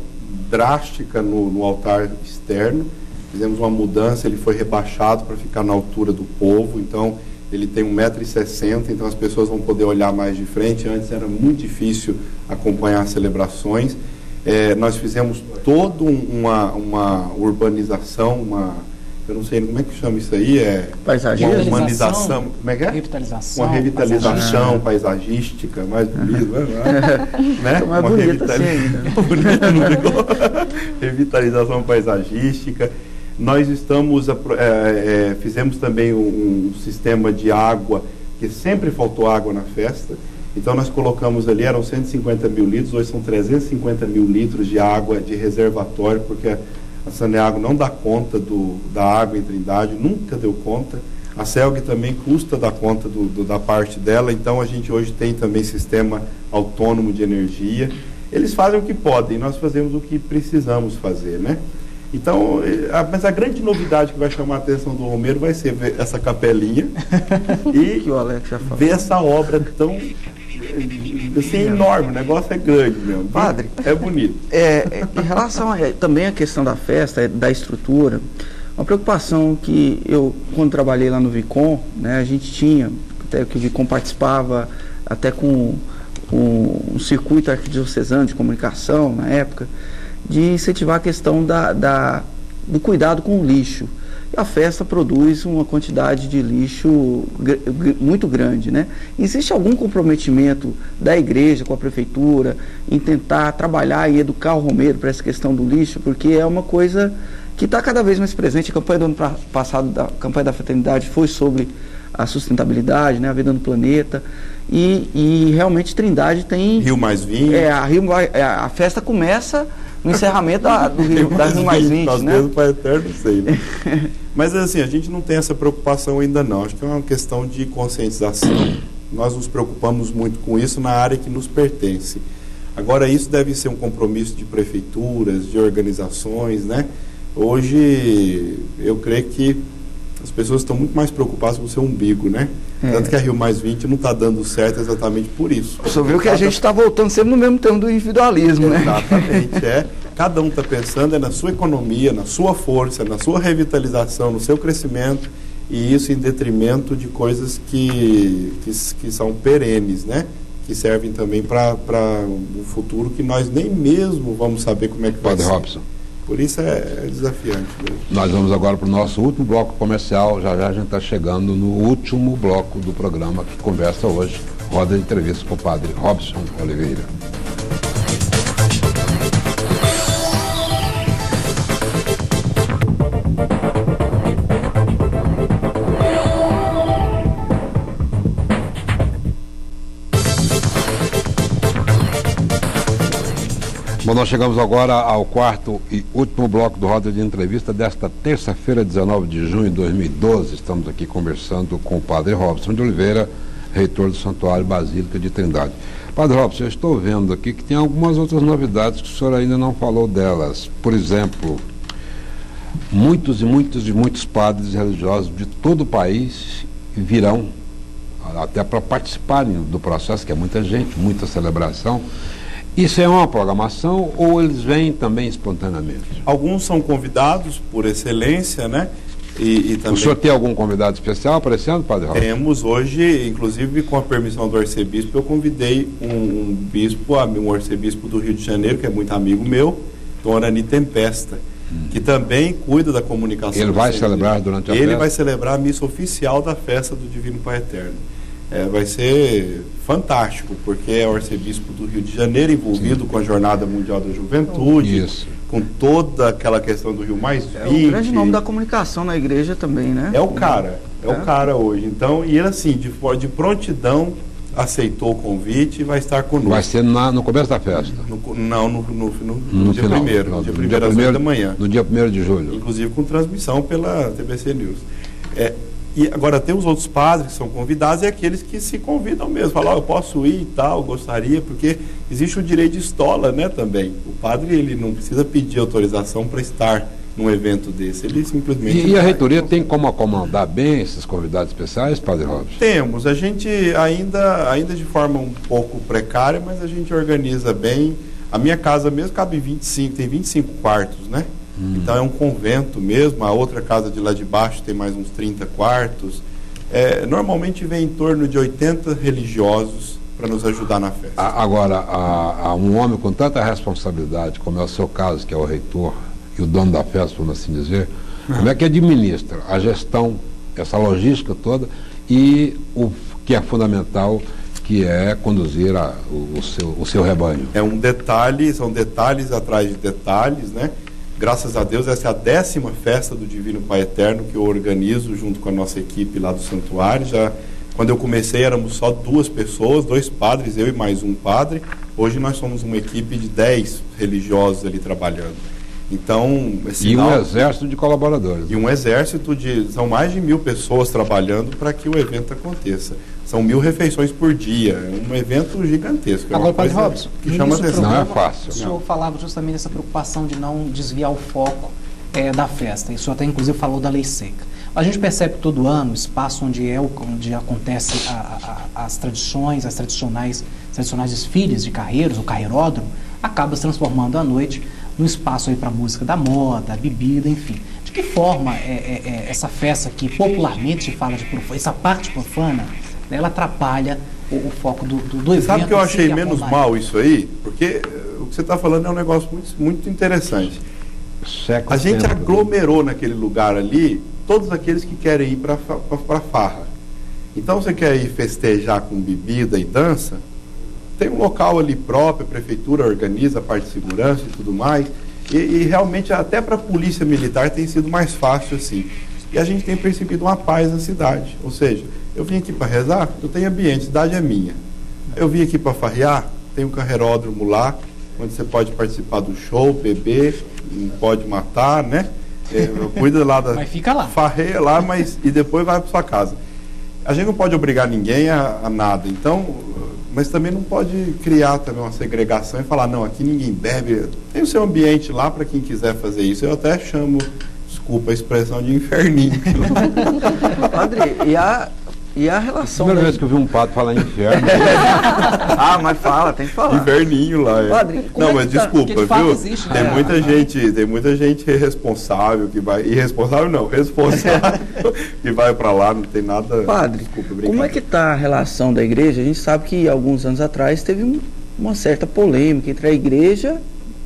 drástica no altar externo. Fizemos uma mudança, ele foi rebaixado para ficar na altura do povo, então ele tem 1,60 m, então as pessoas vão poder olhar mais de frente. Antes era muito difícil acompanhar as celebrações. Nós fizemos toda uma urbanização, eu não sei como é que chama isso aí, paisagismo? Uma humanização, como é que é? Revitalização. Uma revitalização paisagística, mais bonito, né? Então, mais bonita assim ainda. Bonito, não ficou? Revitalização paisagística. Nós fizemos também um sistema de água, que sempre faltou água na festa. Então nós colocamos ali, eram 150 mil litros, hoje são 350 mil litros de água de reservatório, porque a Saneago não dá conta da água em Trindade, nunca deu conta. A CELG também custa dar conta da parte dela, então a gente hoje tem também sistema autônomo de energia. Eles fazem o que podem, nós fazemos o que precisamos fazer, né? Então, mas a grande novidade que vai chamar a atenção do Romeiro vai ser ver essa capelinha e que o Alex já falou. Ver essa obra tão assim, enorme, o negócio é grande mesmo. Padre, é bonito. Em relação também à questão da festa, da estrutura, uma preocupação que eu, quando trabalhei lá no Vicom, né, a gente tinha, até que o Vicom participava, até com um circuito arquidiocesano de comunicação na época, de incentivar a questão do cuidado com o lixo. E a festa produz uma quantidade de lixo muito grande, né? Existe algum comprometimento da igreja com a prefeitura em tentar trabalhar e educar o romeiro para essa questão do lixo? Porque é uma coisa que está cada vez mais presente. A campanha do ano passado, a campanha da fraternidade, foi sobre a sustentabilidade, né? A vida no planeta. E realmente Trindade tem... Rio Mais 20. A festa começa no encerramento do Rio Mais 20, nós né? mesmo para eterno sei, né? Mas assim, a gente não tem essa preocupação ainda não. Acho que é uma questão de conscientização. Nós nos preocupamos muito com isso na área que nos pertence. Agora, isso deve ser um compromisso de prefeituras, de organizações, né? Hoje, eu creio que as pessoas estão muito mais preocupadas com o seu umbigo, né? Tanto que a Rio Mais 20 não está dando certo exatamente por isso. Você viu que a gente está voltando sempre no mesmo termo do individualismo, né? Exatamente, Cada um está pensando na sua economia, na sua força, na sua revitalização, no seu crescimento, e isso em detrimento de coisas que são perenes, né? Que servem também para o futuro, que nós nem mesmo vamos saber como é que vai ser. Padre Robson. Por isso é desafiante mesmo. Nós vamos agora para o nosso último bloco comercial. Já a gente está chegando no último bloco do programa que conversa hoje. Roda de entrevista com o Padre Robson Oliveira. Bom, nós chegamos agora ao quarto e último bloco do Roda de Entrevista desta terça-feira, 19 de junho de 2012. Estamos aqui conversando com o Padre Robson de Oliveira, reitor do Santuário Basílica de Trindade. Padre Robson, eu estou vendo aqui que tem algumas outras novidades que o senhor ainda não falou delas. Por exemplo, muitos padres religiosos de todo o país virão até para participarem do processo, que é muita gente, muita celebração. Isso é uma programação ou eles vêm também espontaneamente? Alguns são convidados por excelência, né? E também... O senhor tem algum convidado especial aparecendo, Padre Robson? Temos hoje, inclusive com a permissão do arcebispo, eu convidei um arcebispo do Rio de Janeiro, que é muito amigo meu, Dom Arani Tempesta, que também cuida da comunicação. Ele vai celebrar durante a festa? Ele vai celebrar a missa oficial da festa do Divino Pai Eterno. Vai ser fantástico, porque é o arcebispo do Rio de Janeiro envolvido com a Jornada Mundial da Juventude, com toda aquela questão do Rio Mais 20. É o grande nome da comunicação na igreja também, né? É o cara hoje. Então, e ele assim, de prontidão, aceitou o convite e vai estar conosco. Vai ser no começo da festa? No dia primeiro, às 8 da manhã. No dia 1º de julho. Inclusive com transmissão pela TBC News. E agora tem os outros padres que são convidados e aqueles que se convidam mesmo, falam, eu posso ir e tal, gostaria, porque existe o direito de estola, né, também. O padre, ele não precisa pedir autorização para estar num evento desse, ele simplesmente... E a reitoria tem como acomodar bem esses convidados especiais, Padre Robson? Temos, a gente ainda de forma um pouco precária, mas a gente organiza bem. A minha casa mesmo cabe 25, tem 25 quartos, né? Então é um convento mesmo. A outra casa de lá de baixo tem mais uns 30 quartos. Normalmente vem em torno de 80 religiosos para nos ajudar na festa. Agora, a um homem com tanta responsabilidade, como é o seu caso, que é o reitor e o dono da festa, vamos assim dizer, como é que administra a gestão, essa logística toda, e o que é fundamental, que é conduzir o seu rebanho? São detalhes atrás de detalhes, né? Graças a Deus, essa é a 10ª festa do Divino Pai Eterno que eu organizo junto com a nossa equipe lá do santuário. Quando eu comecei éramos só 2 pessoas, 2 padres, eu e mais um padre. Hoje nós somos uma equipe de 10 religiosos ali trabalhando. Então, um exército de colaboradores. E um exército são mais de 1000 pessoas trabalhando para que o evento aconteça. São 1000 refeições por dia, é um evento gigantesco. Agora, Padre Robson, que chama atenção. Não é fácil. O senhor falava justamente dessa preocupação de não desviar o foco da festa. E o senhor até inclusive falou da lei seca. A gente percebe que todo ano o espaço onde acontece as tradicionais desfiles de carreiros, o carreiródromo, acaba se transformando à noite num espaço aí para música da moda, bebida, enfim. De que forma essa festa que popularmente se fala de profana, essa parte profana, né, ela atrapalha o foco do evento. Sabe que eu achei que menos mal isso aí? Porque o que você está falando é um negócio muito interessante. A gente aglomerou naquele lugar ali todos aqueles que querem ir para farra. Então você quer ir festejar com bebida e dança, tem um local ali próprio, a prefeitura organiza a parte de segurança e tudo mais, e realmente até para a polícia militar tem sido mais fácil assim. E a gente tem percebido uma paz na cidade, ou seja, eu vim aqui para rezar, eu tenho ambiente, a cidade é minha. Eu vim aqui para farrear, tem um carreiródromo lá, onde você pode participar do show, beber, não pode matar, né? Cuida lá da... Mas fica lá. Farreia lá, e depois vai para sua casa. A gente não pode obrigar ninguém a nada, então, mas também não pode criar também uma segregação e falar, não, aqui ninguém bebe. Tem o seu ambiente lá para quem quiser fazer isso. Eu até chamo, desculpa a expressão, de inferninho. Padre, e a relação... Primeira vez que eu vi um padre falar inferno. Mas fala, tem que falar. Inferninho lá. Padre, não, mas desculpa, viu? Existe, né? Tem muita gente irresponsável que vai... Irresponsável não, responsável que vai para lá, não tem nada... Padre, desculpa, como é que está a relação da igreja? A gente sabe que alguns anos atrás teve uma certa polêmica entre a igreja,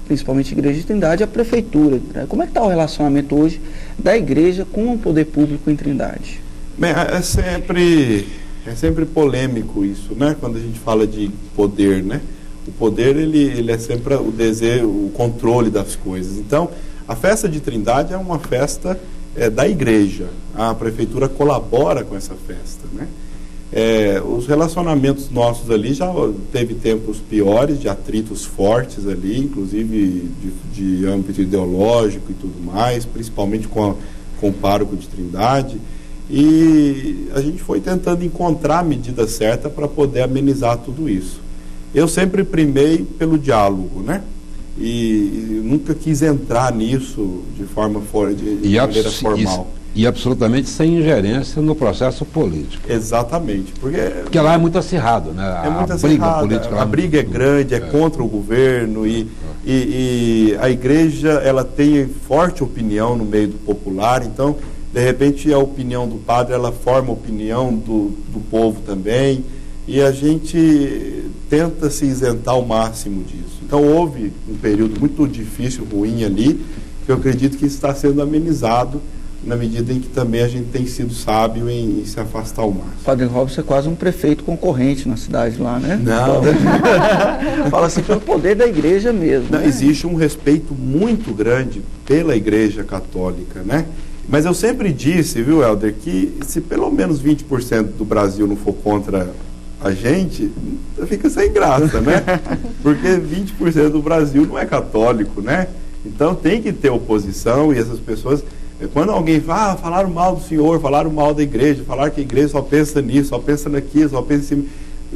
principalmente a Igreja de Trindade, e a prefeitura. Como é que está o relacionamento hoje da igreja com o poder público em Trindade? Bem, é sempre polêmico isso, né? Quando a gente fala de poder, né? O poder, ele é sempre o desejo, o controle das coisas. Então, a festa de Trindade é uma festa da igreja. A prefeitura colabora com essa festa, né? Os relacionamentos nossos ali já teve tempos piores, de atritos fortes ali, inclusive de âmbito ideológico e tudo mais, principalmente com o pároco de Trindade. E a gente foi tentando encontrar a medida certa para poder amenizar tudo isso. Eu sempre primei pelo diálogo, né? E nunca quis entrar nisso de forma de maneira formal. E absolutamente sem ingerência no processo político. Exatamente. Porque lá é muito acirrado, né? É muito acirrado, a briga é grande, é contra o governo e a igreja, ela tem forte opinião no meio do popular, então... De repente, a opinião do padre, ela forma a opinião do povo também, e a gente tenta se isentar ao máximo disso. Então, houve um período muito difícil, ruim ali, que eu acredito que está sendo amenizado, na medida em que também a gente tem sido sábio em se afastar ao máximo. Padre Robson é quase um prefeito concorrente na cidade lá, né? Não. Fala assim, pelo poder da igreja mesmo. Não, existe um respeito muito grande pela igreja católica, né? Mas eu sempre disse, viu, Helder, que se pelo menos 20% do Brasil não for contra a gente, fica sem graça, né? Porque 20% do Brasil não é católico, né? Então tem que ter oposição e essas pessoas... Quando alguém fala, falaram mal do senhor, falaram mal da igreja, falaram que a igreja só pensa nisso, só pensa naquilo, só pensa em cima...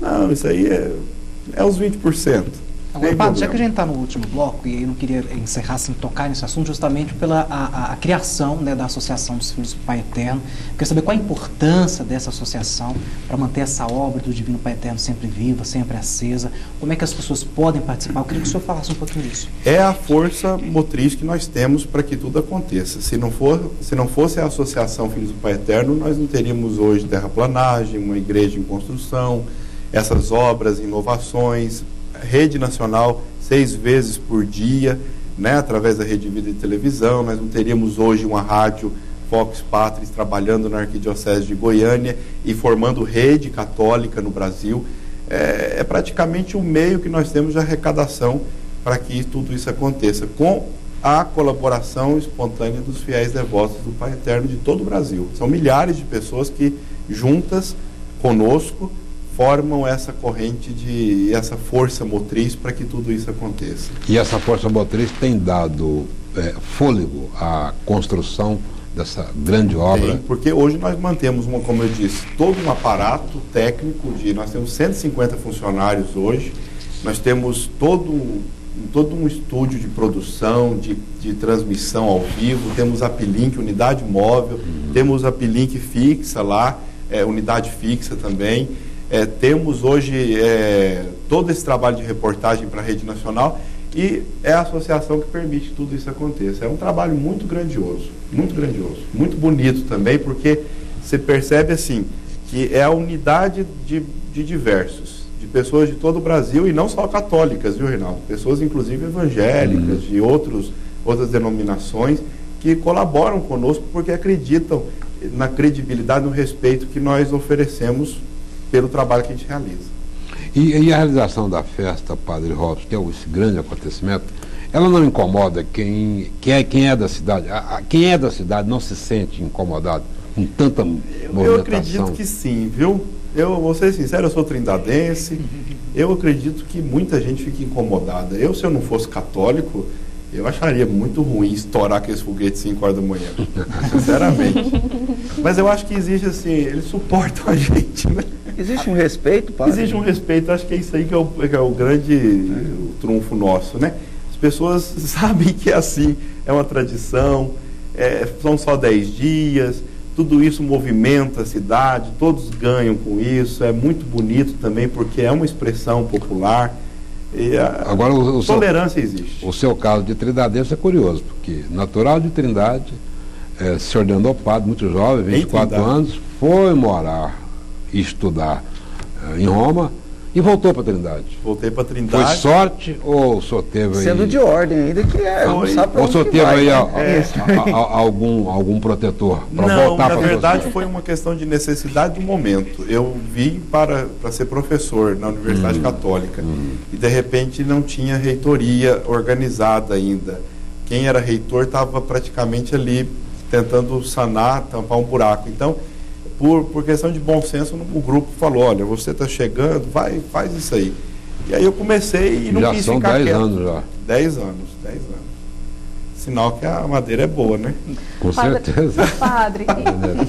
Não, isso aí é os 20%. Agora, padre, já que a gente está no último bloco, e eu não queria encerrar sem tocar nesse assunto, justamente pela a criação, né, da Associação dos Filhos do Pai Eterno. Eu quero saber qual a importância dessa associação para manter essa obra do Divino Pai Eterno sempre viva, sempre acesa. Como é que as pessoas podem participar? Eu queria que o senhor falasse um pouquinho disso. É a força motriz que nós temos para que tudo aconteça. Se não fosse a Associação Filhos do Pai Eterno, nós não teríamos hoje terraplanagem, uma igreja em construção, essas obras, inovações, rede nacional 6 vezes por dia, né, através da Rede Vida de Televisão. Nós não teríamos hoje uma rádio Vox Patris trabalhando na Arquidiocese de Goiânia e formando rede católica no Brasil. É praticamente um meio que nós temos de arrecadação para que tudo isso aconteça, com a colaboração espontânea dos fiéis devotos do Pai Eterno de todo o Brasil. São milhares de pessoas que, juntas conosco, formam essa corrente essa força motriz para que tudo isso aconteça. E essa força motriz tem dado fôlego à construção dessa grande obra? Porque hoje nós mantemos, como eu disse, todo um aparato técnico, nós temos 150 funcionários hoje, nós temos todo um estúdio de produção, de transmissão ao vivo, temos uplink, unidade móvel, temos uplink fixa lá, unidade fixa também. Temos hoje todo esse trabalho de reportagem para a rede nacional e é a associação que permite que tudo isso aconteça. É um trabalho muito grandioso, muito bonito também, porque você percebe assim que é a unidade de diversos, de pessoas de todo o Brasil, e não só católicas, viu, Reinaldo? Pessoas, inclusive, evangélicas, de outras denominações, que colaboram conosco porque acreditam na credibilidade, no respeito que nós oferecemos pelo trabalho que a gente realiza. E a realização da festa, Padre Robson, que é esse grande acontecimento, ela não incomoda quem é da cidade? Quem é da cidade não se sente incomodado com tanta movimentação? Eu acredito que sim, viu? Eu vou ser sincero, eu sou trindadense, eu acredito que muita gente fica incomodada. Se eu não fosse católico, eu acharia muito ruim estourar aqueles foguetes 5 horas da manhã, sinceramente. Mas eu acho que existe assim, eles suportam a gente, né? Existe um respeito, padre? Existe um respeito, acho que é isso aí que é o grande o trunfo nosso, né? As pessoas sabem que é assim, é uma tradição, são só 10 dias, tudo isso movimenta a cidade, todos ganham com isso, é muito bonito também porque é uma expressão popular. E agora, tolerância existe. O seu caso de trindadense é curioso, porque natural de Trindade, se ordenou padre, muito jovem, 24 anos, foi morar e estudar em Roma e voltou para Trindade. Voltei para Trindade. Foi sorte ou o senhor teve aí... Sendo de ordem ainda, que não sabe para ou o senhor teve vai, aí algum protetor para voltar para... Na verdade foi uma questão de necessidade do momento. Eu vim para ser professor na Universidade Católica e de repente não tinha reitoria organizada ainda. Quem era reitor estava praticamente ali tentando sanar, tampar um buraco. Então, por questão de bom senso, o grupo falou, olha, você está chegando, faz isso aí. E aí eu comecei e não quis ficar quieto. Já são 10 anos já. 10 anos. Sinal que a madeira é boa, né? Com certeza. Padre,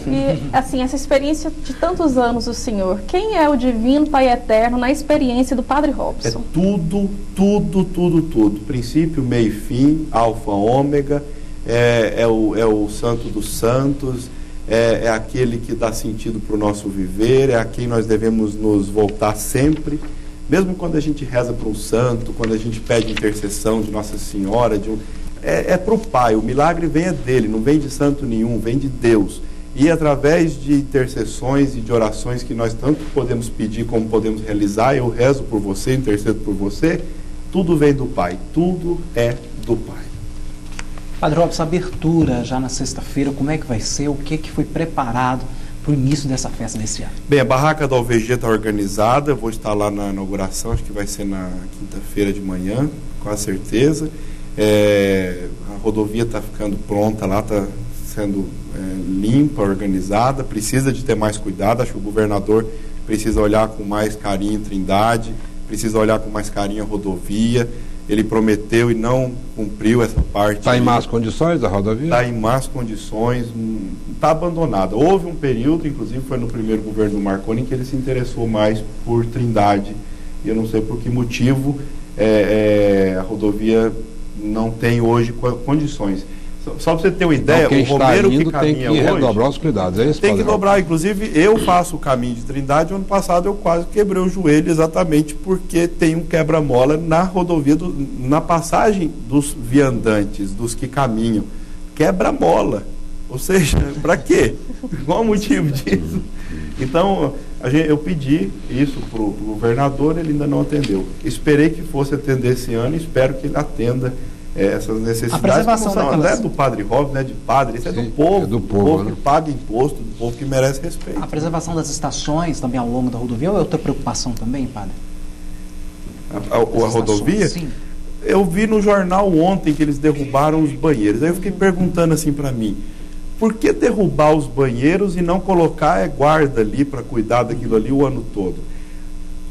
e assim, essa experiência de tantos anos do senhor, quem é o Divino Pai Eterno na experiência do Padre Robson? É tudo. Princípio, meio e fim, alfa, ômega, é o santo dos santos, é aquele que dá sentido para o nosso viver, é a quem nós devemos nos voltar sempre, mesmo quando a gente reza para um santo, quando a gente pede intercessão de Nossa Senhora, é para o Pai, o milagre vem dele, não vem de santo nenhum, vem de Deus. E através de intercessões e de orações que nós tanto podemos pedir como podemos realizar, eu rezo por você, intercedo por você, tudo vem do Pai, tudo é do Pai. Padre Robson, abertura já na sexta-feira, como é que vai ser? O que foi preparado para o início dessa festa desse ano? Bem, a barraca da OVG está organizada, eu vou estar lá na inauguração, acho que vai ser na quinta-feira de manhã, com a certeza. A rodovia está ficando pronta lá, está sendo limpa, organizada, precisa de ter mais cuidado, acho que o governador precisa olhar com mais carinho Trindade, precisa olhar com mais carinho a rodovia. Ele prometeu e não cumpriu essa parte. Está em más condições a rodovia? Está em más condições, está abandonada. Houve um período, inclusive foi no primeiro governo do Marconi, em que ele se interessou mais por Trindade. E eu não sei por que motivo a rodovia não tem hoje condições. Só para você ter uma ideia, então, o Romero que caminha tem que hoje... redobrar os cuidados, é isso? Tem que dobrar, inclusive eu faço o caminho de Trindade, ano passado eu quase quebrei o joelho exatamente porque tem um quebra-mola na rodovia, na passagem dos viandantes, dos que caminham, quebra-mola, ou seja, para quê? Qual o motivo disso? Então, eu pedi isso para o governador, ele ainda não atendeu. Esperei que fosse atender esse ano e espero que ele atenda essas necessidades. A preservação não é do Padre Robson, não é de padre, isso é do povo, do povo, né? Que paga imposto, do povo que merece respeito. A preservação das estações também ao longo da rodovia ou é outra preocupação também, padre? A rodovia? Sim. Eu vi no jornal ontem que eles derrubaram os banheiros. Aí eu fiquei perguntando assim para mim, por que derrubar os banheiros e não colocar guarda ali para cuidar daquilo ali o ano todo?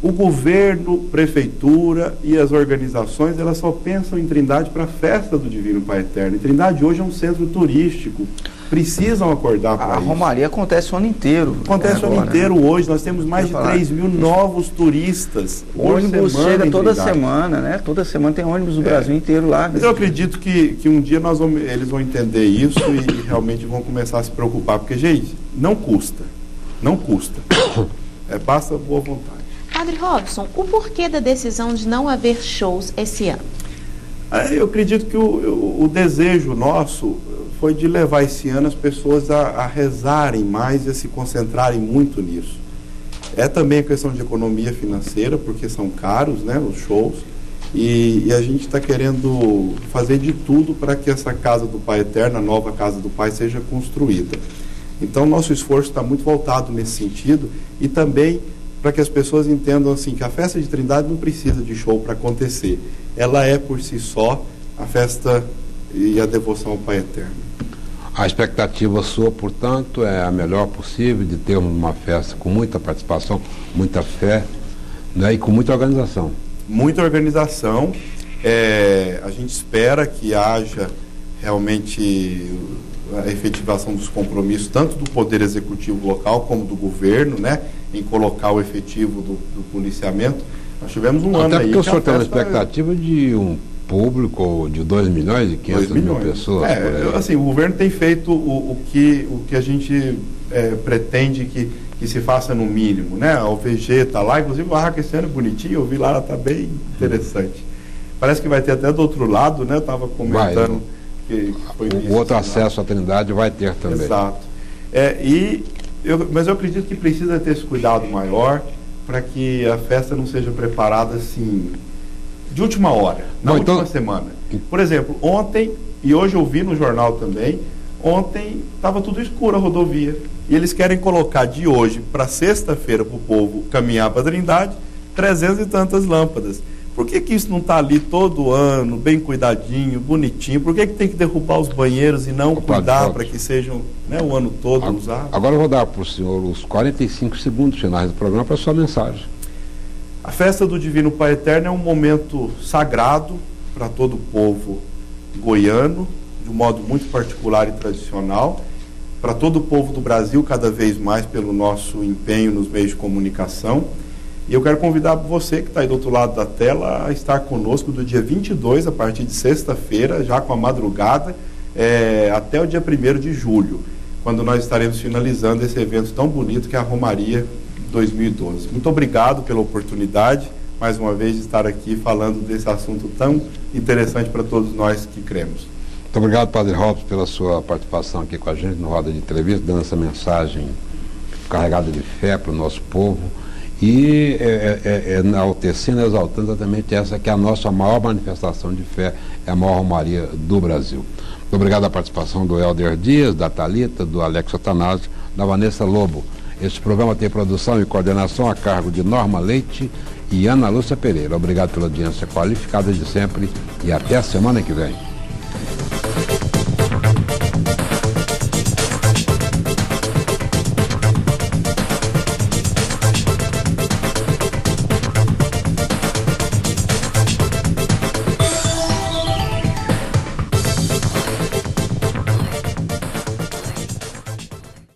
O governo, prefeitura e as organizações, elas só pensam em Trindade para a festa do Divino Pai Eterno. E Trindade hoje é um centro turístico. Precisam acordar para isso. A Romaria acontece o ano inteiro. Acontece o ano inteiro hoje. Nós temos mais de 3 mil novos turistas. O ônibus chega toda semana, né? Toda semana tem ônibus do Brasil inteiro lá. Mas eu acredito que um dia eles vão entender isso e realmente vão começar a se preocupar. Porque, gente, não custa. Não custa. Basta boa vontade. Padre Robson, o porquê da decisão de não haver shows esse ano? Eu acredito que o desejo nosso foi de levar esse ano as pessoas a rezarem mais e a se concentrarem muito nisso. É também questão de economia financeira, porque são caros, né, os shows, e a gente está querendo fazer de tudo para que essa Casa do Pai Eterno, a nova Casa do Pai, seja construída. Então, nosso esforço está muito voltado nesse sentido, e também para que as pessoas entendam assim, que a festa de Trindade não precisa de show para acontecer. Ela é, por si só, a festa e a devoção ao Pai Eterno. A expectativa sua, portanto, é a melhor possível de termos uma festa com muita participação, muita fé, né, e com muita organização. Muita organização. A gente espera que haja realmente a efetivação dos compromissos, tanto do Poder Executivo local como do governo, né, em colocar o efetivo do policiamento. Nós tivemos um ano aí. Até porque o senhor tem uma expectativa de um público de 2 milhões e 500 mil pessoas. Assim, o governo tem feito o que a gente pretende que se faça no mínimo, né? A OVG está lá, inclusive o Barraca esse ano é bonitinho, eu vi lá, ela está bem interessante. Parece que vai ter até do outro lado, né? Eu estava comentando que foi o outro acesso à Trindade vai ter também. Exato. Mas eu acredito que precisa ter esse cuidado maior para que a festa não seja preparada assim de última hora, na última semana. Por exemplo, ontem, e hoje eu vi no jornal também, ontem estava tudo escuro a rodovia. E eles querem colocar de hoje para sexta-feira para o povo caminhar para a Trindade 300 e tantas lâmpadas. Por que isso não está ali todo ano, bem cuidadinho, bonitinho? Por que tem que derrubar os banheiros e não cuidar para que sejam, né, o ano todo usados? Agora eu vou dar para o senhor os 45 segundos finais do programa para a sua mensagem. A festa do Divino Pai Eterno é um momento sagrado para todo o povo goiano, de um modo muito particular e tradicional, para todo o povo do Brasil, cada vez mais pelo nosso empenho nos meios de comunicação. E eu quero convidar você que está aí do outro lado da tela a estar conosco do dia 22, a partir de sexta-feira, já com a madrugada, até o dia 1º de julho, quando nós estaremos finalizando esse evento tão bonito que é a Romaria 2012. Muito obrigado pela oportunidade, mais uma vez, de estar aqui falando desse assunto tão interessante para todos nós que cremos. Muito obrigado, Padre Robson, pela sua participação aqui com a gente no Roda de Entrevista, dando essa mensagem carregada de fé para o nosso povo e enaltecendo, exaltando exatamente essa que é a nossa maior manifestação de fé, é a maior romaria do Brasil. Muito obrigado à participação do Helder Dias, da Thalita, do Alex Atanásio, da Vanessa Lobo. Este programa tem produção e coordenação a cargo de Norma Leite e Ana Lúcia Pereira. Obrigado pela audiência qualificada de sempre e até a semana que vem.